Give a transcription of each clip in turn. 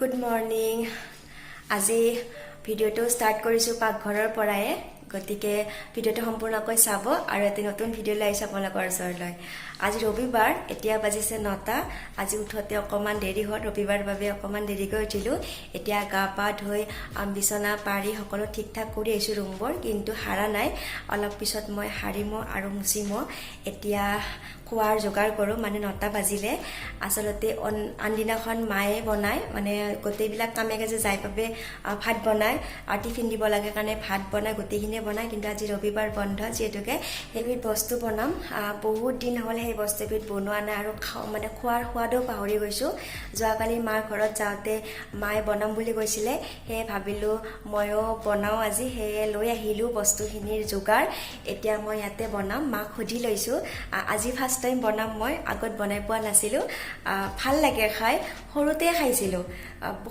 Good morning. আজি ভিডিঅ'টো start কৰিছোঁ পাকঘৰৰ পৰাই, গতিকে ভিডিঅ'টো সম্পূৰ্ণকৈ চাব আৰু এটি নতুন ভিডিঅ' লৈ আহিছোঁ আপোনালোকৰ ওচৰলৈ। আজি ৰবিবাৰ, এতিয়া বাজিছে 9টা। আজি উঠোতে অকণমান দেৰি হ'ল, ৰবিবাৰ বাবে অকণমান দেৰিকৈ উঠিলোঁ। এতিয়া গা পা ধুই বিচনা পাৰি সকলো ঠিক ঠাক কৰি আহিছোঁ ৰুমবোৰ, কিন্তু সাৰা নাই। অলপ পিছত মই সাৰিম আৰু মুচিম। এতিয়া খোৱাৰ যোগাৰ কৰোঁ, মানে 9টা বাজিলে। আচলতে আনদিনাখন মায়ে বনায়, মানে গোটেইবিলাক কামে কাজে যাই বাবে ভাত বনায় আৰু টিফিন দিব লাগে কাৰণে ভাত বনায়, গোটেইখিনিয়ে বনায়। কিন্তু আজি ৰবিবাৰ বন্ধ যিহেতুকে সেইবিধ বস্তু বনাম। বহুত দিন হ'ল সেই বস্তুবিধ বনোৱা নাই আৰু মানে খোৱাৰ সোৱাদো পাহৰি গৈছোঁ। যোৱাকালি মাৰ ঘৰত যাওঁতে মায়ে বনাম বুলি কৈছিলে, সেয়ে ভাবিলোঁ ময়ো বনাওঁ আজি। সেয়ে লৈ আহিলোঁ বস্তুখিনিৰ যোগাৰ। এতিয়া মই ইয়াতে বনাম, মাক সুধি লৈছোঁ। আজি ফাৰ্ষ্ট টাইম বনাম মই, আগত বনাই পোৱা নাছিলোঁ। ভাল লাগে খাই, সৰুতে খাইছিলোঁ।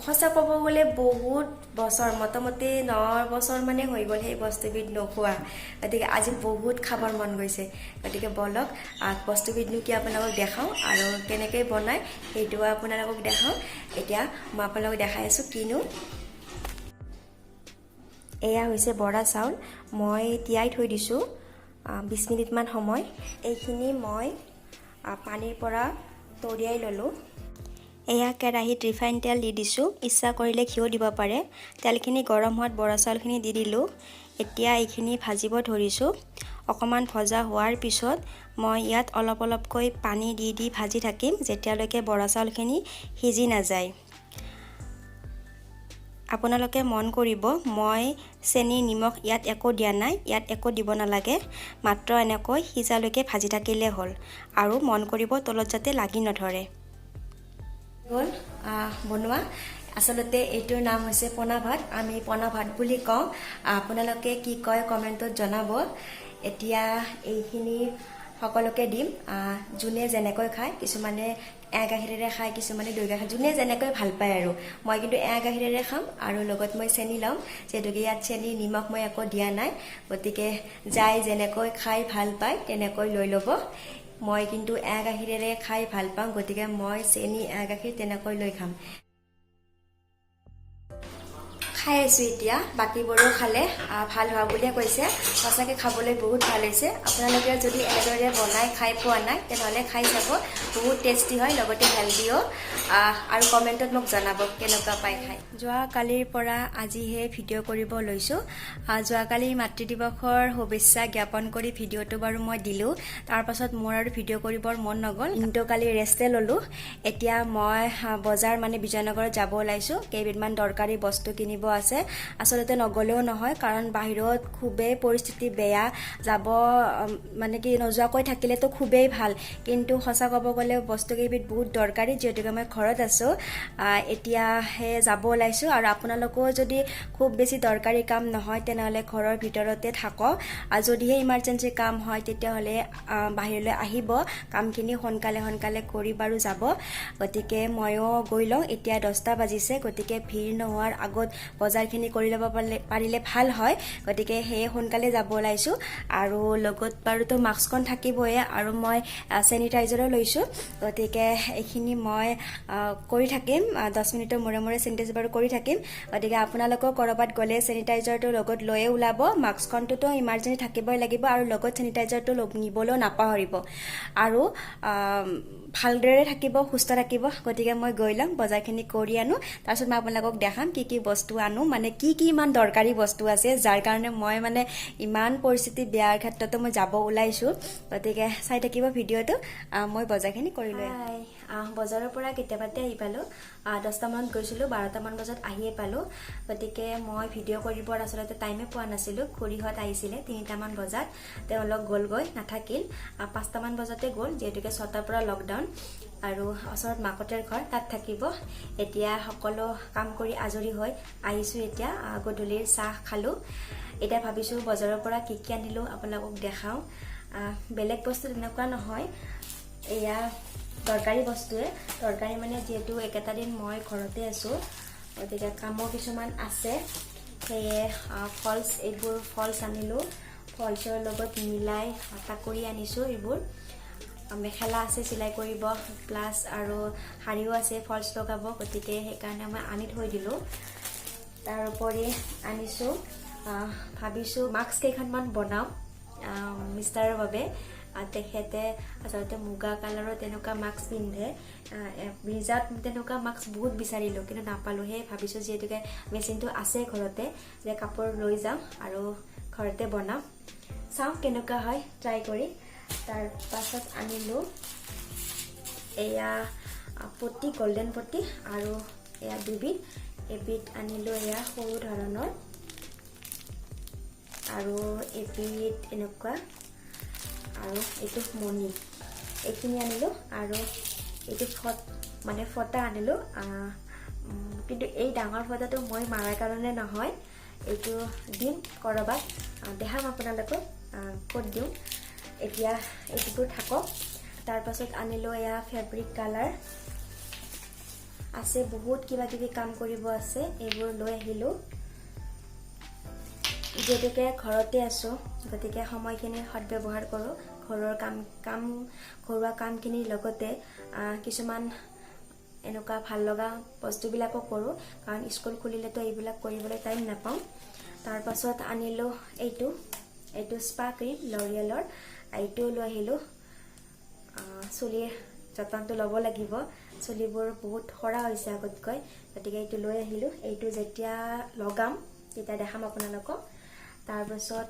সঁচা ক'ব গ'লে বহুত বছৰ, মোটামুটি 9 বছৰ মানে হৈ গ'ল সেই বস্তুবিধ নোখোৱা। গতিকে আজি বহুত খাবৰ মন গৈছে। গতিকে বলক বস্তুবিধনো কি আপোনালোকক দেখাওঁ আৰু কেনেকৈ বনায় সেইটোও আপোনালোকক দেখাওঁ। এতিয়া মই আপোনালোকক দেখাই আছোঁ কিনো। এয়া হৈছে বৰা চাউল, মই তিয়াই থৈ দিছোঁ 20 মিনিটমান সময়। এইখিনি মই পানীৰ পৰা তৰিয়াই ল'লোঁ। এয়া কেৰাহীত ৰিফাইন তেল দি দিছোঁ, ইচ্ছা কৰিলে ঘিউ দিব পাৰে। তেলখিনি গৰম হোৱাত বৰা চাউলখিনি দি দিলোঁ। এতিয়া এইখিনি ভাজিব ধৰিছোঁ। অকণমান ভজা হোৱাৰ পিছত মই ইয়াত অলপ অলপকৈ পানী দি দি ভাজি থাকিম, যেতিয়ালৈকে বৰা চাউলখিনি সিজি নাযায়। আপোনালোকে মন কৰিব, মই চেনি নিমখ ইয়াত একো দিয়া নাই, ইয়াত একো দিব নালাগে। মাত্ৰ এনেকৈ সিজালৈকে ভাজি থাকিলে হ'ল। আৰু মন কৰিব তলত যাতে লাগি নধৰে। হ'ল বনোৱা। আচলতে এইটোৰ নাম হৈছে পনা ভাত, আমি পনা ভাত বুলি কওঁ। আপোনালোকে কি কয় কমেণ্টত জনাব। এতিয়া এইখিনি সকলোকে দিম, যোনে যেনেকৈ খায়। কিছুমানে এৱা গাখীৰেৰে খায়, কিছুমানে দৈ গাখীৰ, যোনে যেনেকৈ ভাল পায় আৰু। মই কিন্তু এৱা গাখীৰেৰে খাম আৰু লগত মই চেনি ল'ম, যিহেতুকে ইয়াত চেনি নিমখ মই একো দিয়া নাই। গতিকে যাই যেনেকৈ খাই ভাল পায় তেনেকৈ লৈ ল'ব। মই কিন্তু এৱা গাখীৰেৰে খাই ভাল পাওঁ, গতিকে মই চেনি এৱা গাখীৰ তেনেকৈ লৈ খাম। খাই আছোঁ এতিয়া, বাকীবোৰেও খালে ভাল হোৱা বুলিয়ে কৈছে। সঁচাকৈ খাবলৈ বহুত ভাল হৈছে। আপোনালোকে যদি এনেদৰে বনাই খাই পোৱা নাই তেনেহ'লে খাই চাব, বহুত টেষ্টি হয়, লগতে হেল্ডিও। আৰু কমেণ্টত মোক জনাব কেনেকুৱা পাই খাই। যোৱাকালিৰ পৰা আজিহে ভিডিঅ' কৰিব লৈছোঁ। যোৱাকালি মাতৃ দিৱসৰ শুভেচ্ছা জ্ঞাপন কৰি ভিডিঅ'টো বাৰু মই দিলোঁ। তাৰপাছত মোৰ আৰু ভিডিঅ' কৰিবৰ মন নগ'ল, কিন্তু কালি ৰেষ্টে ল'লোঁ। এতিয়া মই বজাৰ মানে বিজয়নগৰত যাব ওলাইছোঁ, কেইবিধমান দৰকাৰী বস্তু কিনিব আছে। আচলতে নগ'লেও নহয়, কাৰণ বাহিৰত খুবেই পৰিস্থিতি বেয়া। যাব মানে কি নোযোৱাকৈ থাকিলেতো খুবেই ভাল, কিন্তু সঁচা ক'ব গ'লে বস্তুকেইবিধ বহুত দৰকাৰী, যিহেতুকে মই ঘৰত আছোঁ। এতিয়াহে যাব ওলাইছোঁ। আৰু আপোনালোকেও যদি খুব বেছি দৰকাৰী কাম নহয় তেনেহ'লে ঘৰৰ ভিতৰতে থাকক। যদিহে ইমাৰ্জেঞ্চি কাম হয় তেতিয়াহ'লে বাহিৰলৈ আহিব, কামখিনি সোনকালে সোনকালে কৰি বাৰু যাব। গতিকে ময়ো গৈ লওঁ। এতিয়া 10টা বাজিছে, গতিকে ভিৰ নোহোৱাৰ আগত বজাৰখিনি কৰি ল'ব পাৰিলে ভাল হয়। গতিকে সেয়ে সোনকালে যাব ওলাইছোঁ। আৰু লগত বাৰুতো মাস্কখন থাকিবই, আৰু মই চেনিটাইজাৰো লৈছোঁ। গতিকে এইখিনি মই কৰি থাকিম, 10 মিনিটৰ মূৰে মূৰে চেনিটাইজ বাৰু কৰি থাকিম। গতিকে আপোনালোকেও ক'ৰবাত গ'লে চেনিটাইজাৰটো লগত লৈয়ে ওলাব। মাস্কখনটোতো ইমাৰ্জেঞ্চি থাকিবই লাগিব, আৰু লগত চেনিটাইজাৰটো নিবলৈও নাপাহৰিব। আৰু ভালদৰে থাকিব, সুস্থ থাকিব। গতিকে মই গৈ লওঁ, বজাৰখিনি কৰি আনো, তাৰপিছত মই আপোনালোকক দেখাম কি কি বস্তু আনো, মানে কি কি ইমান দৰকাৰী বস্তু আছে যাৰ কাৰণে মই মানে ইমান পৰিস্থিতি বেয়াৰ ক্ষেত্ৰতো মই যাব ওলাইছোঁ। গতিকে চাই থাকিব ভিডিঅ'টো। মই বজাৰখিনি কৰি লৈ বজাৰৰ পৰা কেতিয়াবাতে আহি পালোঁ। 10টামানত গৈছিলোঁ, 12টামান বজাত আহিয়ে পালোঁ। গতিকে মই ভিডিঅ' কৰিবৰ আচলতে টাইমে পোৱা নাছিলোঁ। খুৰীহঁত আহিছিলে 3টামান বজাত, তেওঁলোক গ'লগৈ, নাথাকিল। 5টামান বজাতে গ'ল, যিহেতুকে 6টাৰ পৰা লকডাউন। আৰু ওচৰত মাকঁতৰ ঘৰ, তাত থাকিব। এতিয়া সকলো কাম কৰি আজৰি হৈ আহিছোঁ। এতিয়া গধূলিৰ চাহ খালোঁ। এতিয়া ভাবিছোঁ বজাৰৰ পৰা কি কি আনিলোঁ আপোনালোকক দেখাওঁ। বেলেগ বস্তু তেনেকুৱা নহয়, এয়া দৰকাৰী বস্তুৱে। দৰকাৰী মানে যিহেতু একেটা দিন মই ঘৰতে আছোঁ, গতিকে কামো কিছুমান আছে। সেয়ে এইবোৰ ফলছ আনিলোঁ। ফলছৰ লগত মিলাই তাকৰি আনিছোঁ। এইবোৰ মেখেলা আছে চিলাই কৰিব প্লাছ আৰু শাৰীও আছে ফলছ লগাব গতিকে সেইকাৰণে মই আনি থৈ দিলোঁ তাৰ উপৰি আনিছোঁ ভাবিছোঁ মাস্ক কেইখনমান বনাম মিষ্টাৰৰ বাবে তেখেতে আচলতে মুগা কালাৰৰ তেনেকুৱা মাস্ক পিন্ধে বিজাত তেনেকুৱা মাস্ক বহুত বিচাৰিলোঁ কিন্তু নাপালোঁ সেই ভাবিছোঁ যিহেতুকে মেচিনটো আছে ঘৰতে যে কাপোৰ লৈ যাম আৰু ঘৰতে বনাম চাওঁ কেনেকুৱা হয় ট্ৰাই কৰি তাৰ পাছত আনিলোঁ এয়া পটি গোল্ডেন পটি আৰু এয়া দুবিধ এবিধ আনিলোঁ এয়া সৰু ধৰণৰ আৰু এবিধ এনেকুৱা আৰু এইটো মণি এইখিনি আনিলোঁ আৰু এইটো ফটা আনিলোঁ কিন্তু এই ডাঙৰ ফটাটো মই মাৰাৰ কাৰণে নহয় এইটো দিম কৰবাত দেখাম আপোনালোকক ক'ত দিওঁ এতিয়া এইটো থাকক তাৰ পাছত আনিলোঁ এয়া ফেব্ৰিক কালাৰ আছে বহুত কিবা কিবি কাম কৰিব আছে এইবোৰ লৈ আহিলোঁ যেতিয়াকে ঘৰতে আছোঁ গতিকে সময়খিনি সদব্যৱহাৰ কৰোঁ ঘৰৰ ঘৰুৱা কামখিনিৰ লগতে কিছুমান এনেকুৱা ভাল লগা বস্তুবিলাকো কৰোঁ কাৰণ স্কুল খুলিলেতো এইবিলাক কৰিবলৈ টাইম নাপাওঁ তাৰ পাছত আনিলোঁ এইটো স্পা ক্ৰীম লৰিয়েলৰ এইটো লৈ আহিলোঁ চুলিৰ যতনটো ল'ব লাগিব চুলিবোৰ বহুত সৰা হৈছে আগতকৈ গতিকে এইটো লৈ আহিলোঁ এইটো যেতিয়া লগাম তেতিয়া দেখাম আপোনালোকক তাৰ পাছত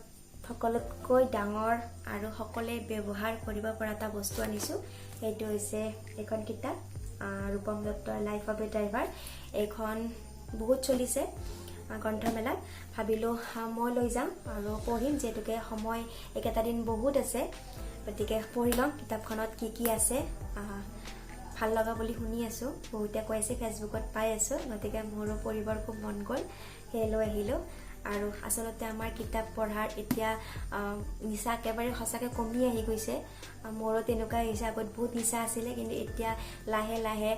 সকলোতকৈ ডাঙৰ আৰু সকলোৱে ব্যৱহাৰ কৰিব পৰা এটা বস্তু আনিছোঁ সেইটো হৈছে এখন কিতাপ ৰূপম দত্তৰ লাইফ অফ এ ড্ৰাইভাৰ এইখন বহুত চলিছে গ্ৰন্থমেলাত ভাবিলোঁ মই লৈ যাম আৰু পঢ়িম যিহেতুকে সময় একেটা দিন বহুত আছে গতিকে পঢ়ি লওঁ কিতাপখনত কি আছে ভাল লগা বুলি শুনি আছোঁ বহুতে কৈ আছে ফেচবুকত পাই আছোঁ গতিকে মোৰো পঢ়িবৰ খুব মন গ'ল সেয়ে লৈ আহিলোঁ আৰু আচলতে আমাৰ কিতাপ পঢ়াৰ এতিয়া নিচা একেবাৰে সঁচাকৈ কমি আহি গৈছে মোৰো তেনেকুৱাই হৈছে আগত বহুত নিচা আছিলে কিন্তু এতিয়া লাহে লাহে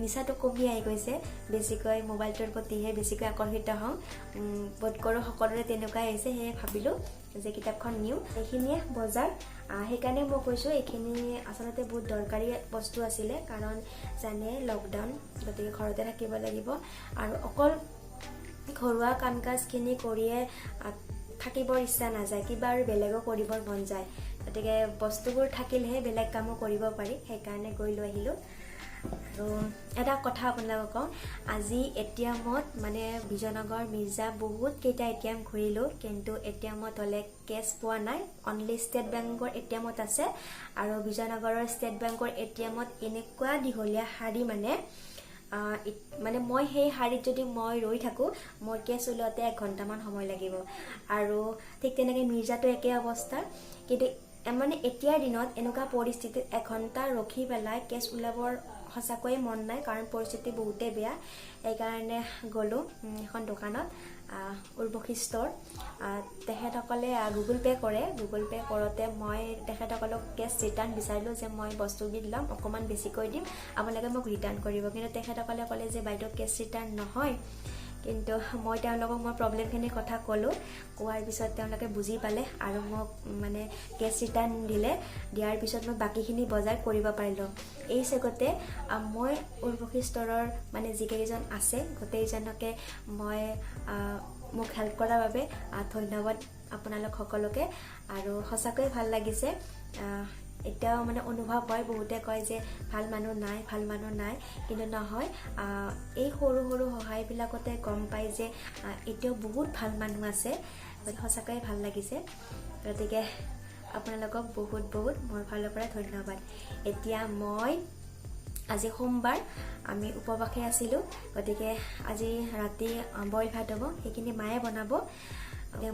নিচাটো কমি আহি গৈছে বেছিকৈ মোবাইলটোৰ প্ৰতিহে বেছিকৈ আকৰ্ষিত হওঁ বোধ কৰোঁ সকলোৰে তেনেকুৱাই হৈছে সেয়ে ভাবিলোঁ যে কিতাপখন নিওঁ এইখিনিয়ে বজাৰ সেইকাৰণে মই কৈছোঁ এইখিনি আচলতে বহুত দৰকাৰী বস্তু আছিলে কাৰণ জানে লকডাউন গতিকে ঘৰতে থাকিব লাগিব আৰু অকল ঘৰুৱা কাম কাজখিনি কৰিয়ে থাকিবৰ ইচ্ছা নাযায় কিবা আৰু বেলেগো কৰিবৰ মন যায় গতিকে বস্তুবোৰ থাকিলেহে বেলেগ কামো কৰিব পাৰি সেইকাৰণে গৈ লৈ আহিলোঁ আৰু এটা কথা আপোনালোকক কওঁ আজি এটিএমত মানে বিজয়নগৰ মিৰ্জা বহুত কেইটা এটিএম ঘূৰিলোঁ কিন্তু এটিএমত হ'লে কেছ পোৱা নাই অনলি ষ্টেট বেংকৰ এটিএমত আছে আৰু বিজয়নগৰৰ ষ্টেট বেংকৰ এটিএমত এনেকুৱা দীঘলীয়া শাৰী মানে মই সেই শাৰীত যদি মই ৰৈ থাকোঁ মোৰ কেছ ওলাওঁতে 1 ঘণ্টামান সময় লাগিব আৰু ঠিক তেনেকৈ মিৰ্জাটো একে অৱস্থা কিন্তু মানে এতিয়াৰ দিনত এনেকুৱা পৰিস্থিতিত 1 ঘণ্টা ৰখি পেলাই কেছ ওলাবৰ সঁচাকৈয়ে মন নাই কাৰণ পৰিস্থিতি বহুতেই বেয়া এইকাৰণে গ'লোঁ এখন দোকানত উৰ্বশী ষ্ট'ৰ তেখেতসকলে গুগল পে' কৰে গুগল পে' কৰোঁতে মই তেখেতসকলক কেছ ৰিটাৰ্ণ বিচাৰিলোঁ যে মই বস্তুবিধ ল'ম অকণমান বেছিকৈ দিম আপোনালোকে মোক ৰিটাৰ্ণ কৰিব কিন্তু তেখেতসকলে ক'লে যে বাইদেউ কেছ ৰিটাৰ্ণ নহয় কিন্তু মই তেওঁলোকক মই প্ৰব্লেমখিনিৰ কথা ক'লোঁ কোৱাৰ পিছত তেওঁলোকে বুজি পালে আৰু মোক মানে কেছ ৰিটাৰ্ণ দিয়াৰ পিছত মই বাকীখিনি বজাৰ কৰিব পাৰিলোঁ এই চেগতে মই উৰ্বশী ষ্ট'ৰৰ মানে যিকেইজন আছে গোটেইজনকে মই মোক হেল্প কৰাৰ বাবে ধন্যবাদ আপোনালোক সকলোকে আৰু সঁচাকৈয়ে ভাল লাগিছে এতিয়াও মানে অনুভৱ হয় বহুতে কয় যে ভাল মানুহ নাই কিন্তু নহয় এই সৰু সৰু সহায়বিলাকতে গম পাই যে এতিয়াও বহুত ভাল মানুহ আছে সঁচাকৈয়ে ভাল লাগিছে গতিকে আপোনালোকক বহুত বহুত মোৰ ফালৰ পৰা ধন্যবাদ এতিয়া মই আজি সোমবাৰ আমি উপবাসে আছিলোঁ গতিকে আজি ৰাতি বইল ভাত হ'ব সেইখিনি মায়ে বনাব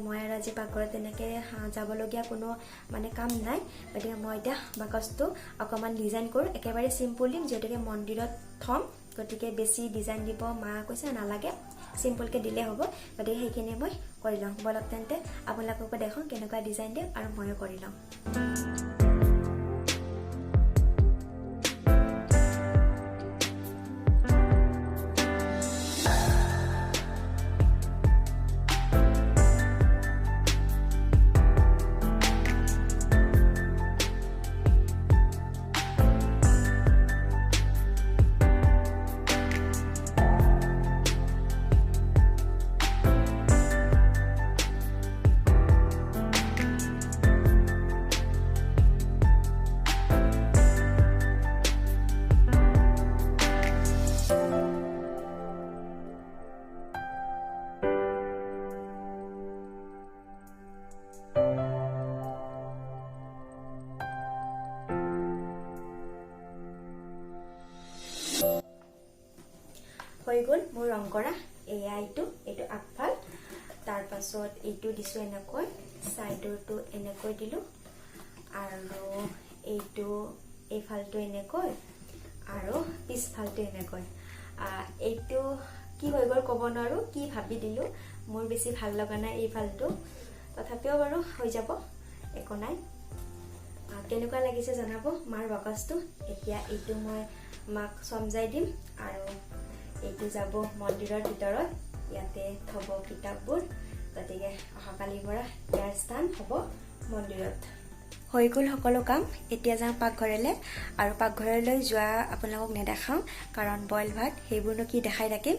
মই আৰু আজি পাকঘৰত তেনেকৈ যাবলগীয়া কোনো মানে কাম নাই গতিকে মই এতিয়া বাকচটো অকণমান ডিজাইন কৰোঁ একেবাৰে চিম্পুল দিম যিহেতুকে মন্দিৰত থ'ম গতিকে বেছি ডিজাইন দিব মা কৈছে নালাগে চিম্পুলকৈ দিলে হ'ব গতিকে সেইখিনি মই কৰি লওঁ বলক তেন্তে আপোনালোককো দেখোঁ কেনেকুৱা ডিজাইন দিম আৰু ময়ো কৰি লওঁ হৈ গ'ল মোৰ ৰং কৰা এয়া এইটো আগফাল তাৰ পাছত এইটো দিছো এনেকৈ সাইডৰটো এনেকৈ দিলো আৰু এইটো এইফালটো এনেকৈ আৰু পিছফালটো এনেকৈ এইটো কি হৈ গ'ল ক'ব নোৱাৰো কি ভাবি দিলো মোৰ বেছি ভাল লগা নাই এইফালটো তথাপিও বাৰু হৈ যাব একো নাই কেনেকুৱা লাগিছে জনাব মাৰ বাকচটো এতিয়া এইটো মই মাক সমজাই দিম আৰু এইটো যাব মন্দিৰৰ ভিতৰত ইয়াতে থব কিতাপবোৰ গতিকে অহাকালিৰ পৰা ইয়াৰ স্থান হ'ব মন্দিৰত হৈ গ'ল সকলো কাম এতিয়া যাম পাকঘৰলৈ আৰু পাকঘৰলৈ যোৱা আপোনালোকক নেদেখাওঁ কাৰণ বইল ভাত সেইবোৰনো কি দেখাই থাকিম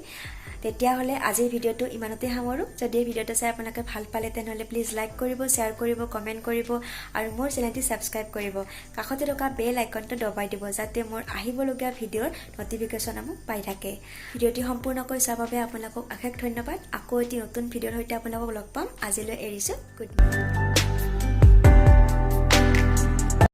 তেতিয়াহ'লে আজিৰ ভিডিঅ'টো ইমানতে সামৰো যদি এই ভিডিঅ'টো চাই আপোনালোকে ভাল পালে তেনেহ'লে প্লিজ লাইক কৰিব শ্বেয়াৰ কৰিব কমেণ্ট কৰিব আৰু মোৰ চেনেলটি ছাবস্ক্ৰাইব কৰিব কাষতে থকা বেল আইকনটো দবাই দিব যাতে মোৰ আহিবলগীয়া ভিডিঅ'ৰ নটিফিকেশ্যনসমূহ পাই থাকে ভিডিঅ'টি সম্পূৰ্ণকৈ চোৱাৰ বাবে আপোনালোকক অশেষ ধন্যবাদ আকৌ এটি নতুন ভিডিঅ'ৰ সৈতে আপোনালোকক লগ পাম আজিলৈ এৰিছোঁ গুড মৰ্ণিং